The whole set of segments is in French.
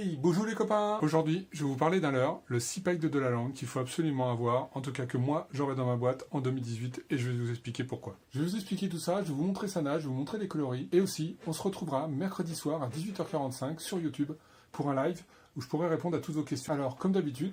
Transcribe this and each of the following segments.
Hey, bonjour les copains. Aujourd'hui, je vais vous parler d'un leurre, le 6 pack de Delaland qu'il faut absolument avoir, en tout cas que moi j'aurai dans ma boîte en 2018 et je vais vous expliquer pourquoi. Je vais vous expliquer tout ça, je vais vous montrer sa nage, je vais vous montrer les coloris et aussi on se retrouvera mercredi soir à 18h45 sur YouTube pour un live où je pourrai répondre à toutes vos questions. Alors comme d'habitude,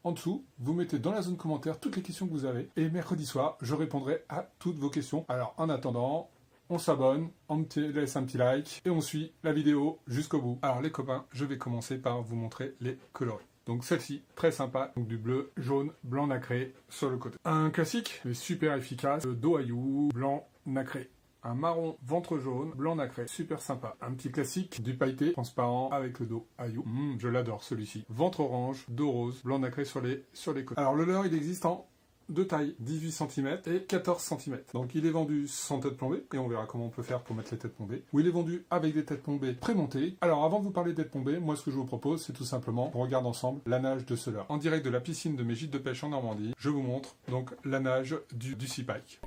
en dessous, vous mettez dans la zone commentaire toutes les questions que vous avez et mercredi soir, je répondrai à toutes vos questions. Alors en attendant, on s'abonne, on laisse un petit like et on suit la vidéo jusqu'au bout. Alors les copains, je vais commencer par vous montrer les coloris. Donc celle-ci, très sympa, donc du bleu, jaune, blanc nacré sur le côté. Un classique, mais super efficace, dos aillou, blanc nacré. Un marron, ventre jaune, blanc nacré, super sympa. Un petit classique, du pailleté, transparent, avec le dos aillou. Je l'adore celui-ci. Ventre orange, dos rose, blanc nacré sur les côtés. Alors le leurre, il existe en deux tailles, 18 cm et 14 cm. Donc il est vendu sans tête plombée, et on verra comment on peut faire pour mettre les têtes plombées. Ou il est vendu avec des têtes plombées prémontées. Alors avant de vous parler des têtes plombées, moi ce que je vous propose, c'est tout simplement, on regarde ensemble la nage de ce leurre. En direct de la piscine de mes gîtes de pêche en Normandie, je vous montre donc la nage du Sea Pike.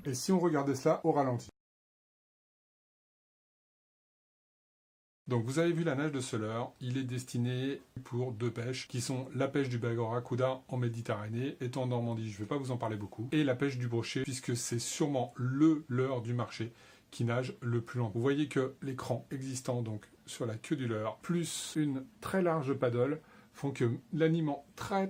Et si on regardait cela au ralenti. Donc vous avez vu la nage de ce leurre, il est destiné pour deux pêches qui sont la pêche du barracuda en Méditerranée, étant en Normandie je ne vais pas vous en parler beaucoup, et la pêche du brochet puisque c'est sûrement le leurre du marché qui nage le plus lent. Vous voyez que l'écran existant donc sur la queue du leurre, plus une très large paddle, font que l'animant très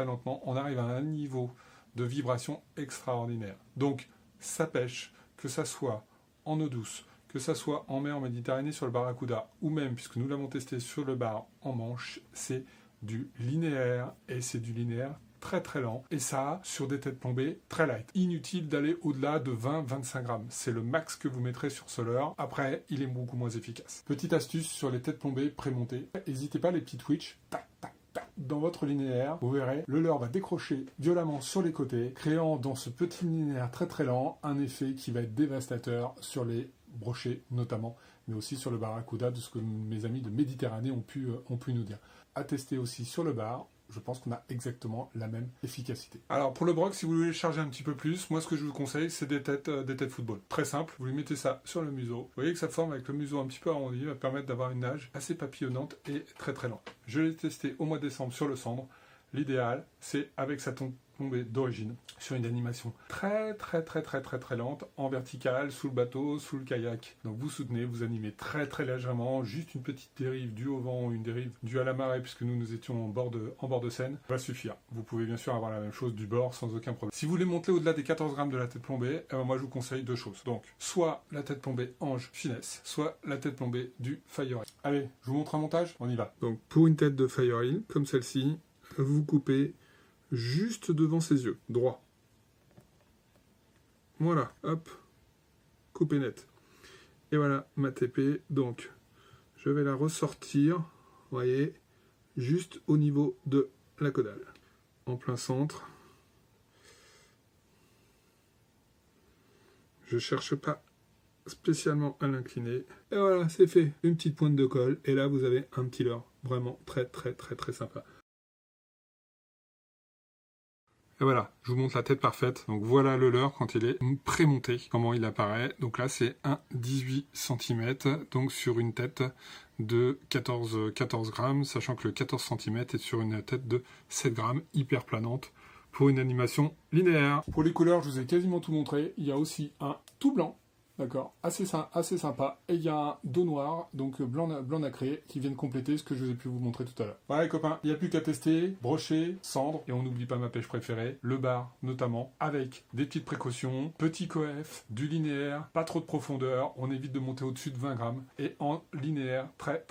lentement, on arrive à un niveau de vibration extraordinaire. Donc ça pêche, que ça soit en eau douce, que ça soit en mer en Méditerranée sur le barracuda, ou même, puisque nous l'avons testé sur le bar en Manche, c'est du linéaire, et c'est du linéaire très lent, et ça, sur des têtes plombées très light. Inutile d'aller au-delà de 20-25 grammes. C'est le max que vous mettrez sur ce leurre. Après, il est beaucoup moins efficace. Petite astuce sur les têtes plombées prémontées. N'hésitez pas les petits twitch, tac, tac, tac, dans votre linéaire, vous verrez, le leurre va décrocher violemment sur les côtés, créant dans ce petit linéaire très lent, un effet qui va être dévastateur sur les brochets notamment, mais aussi sur le barracuda, de ce que mes amis de Méditerranée ont pu nous dire. À tester aussi sur le bar, je pense qu'on a exactement la même efficacité. Alors pour le broc, si vous voulez le charger un petit peu plus, moi ce que je vous conseille, c'est des têtes football. Très simple, vous lui mettez ça sur le museau. Vous voyez que sa forme avec le museau un petit peu arrondi va permettre d'avoir une nage assez papillonnante et très lente. Je l'ai testé au mois de décembre sur le cendre. L'idéal, c'est avec sa tombée d'origine, sur une animation très lente, en verticale, sous le bateau, sous le kayak. Donc vous soutenez, vous animez très légèrement, juste une petite dérive due au vent ou une dérive due à la marée, puisque nous étions en bord de Seine, va suffire. Vous pouvez bien sûr avoir la même chose du bord sans aucun problème. Si vous voulez monter au-delà des 14 grammes de la tête plombée, moi je vous conseille deux choses. Donc, soit la tête plombée Ange Finesse, soit la tête plombée du Fire Eel. Allez, je vous montre un montage, on y va. Donc pour une tête de Fire Eel, comme celle-ci, vous coupez juste devant ses yeux, droit. Voilà, hop, coupé net. Et voilà ma TP, donc je vais la ressortir, vous voyez, juste au niveau de la caudale, en plein centre. Je cherche pas spécialement à l'incliner. Et voilà, c'est fait, une petite pointe de colle, et là vous avez un petit leurre, vraiment très sympa. Et voilà, je vous montre la tête parfaite. Donc voilà le leurre quand il est prémonté, comment il apparaît. Donc là c'est un 18 cm, donc sur une tête de 14 grammes, sachant que le 14 cm est sur une tête de 7 grammes, hyper planante, pour une animation linéaire. Pour les couleurs, je vous ai quasiment tout montré. Il y a aussi un tout blanc, d'accord, assez sympa, et il y a un dos noir, donc blanc nacré, qui viennent compléter ce que je vous ai pu vous montrer tout à l'heure. Voilà les copains, il n'y a plus qu'à tester, brochet, cendre, et on n'oublie pas ma pêche préférée, le bar notamment, avec des petites précautions, petit coef, du linéaire, pas trop de profondeur, on évite de monter au-dessus de 20 grammes, et en linéaire très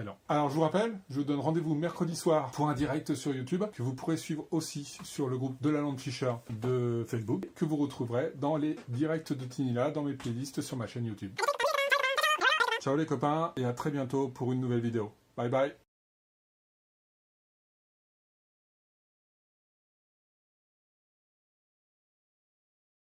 lent. Alors je vous rappelle, je vous donne rendez-vous mercredi soir pour un direct sur YouTube, que vous pourrez suivre aussi sur le groupe Delaland Fisher de Facebook, que vous retrouverez dans les directs de Tinila, dans mes playlists sur ma chaîne YouTube. Ciao les copains et à très bientôt pour une nouvelle vidéo. Bye bye.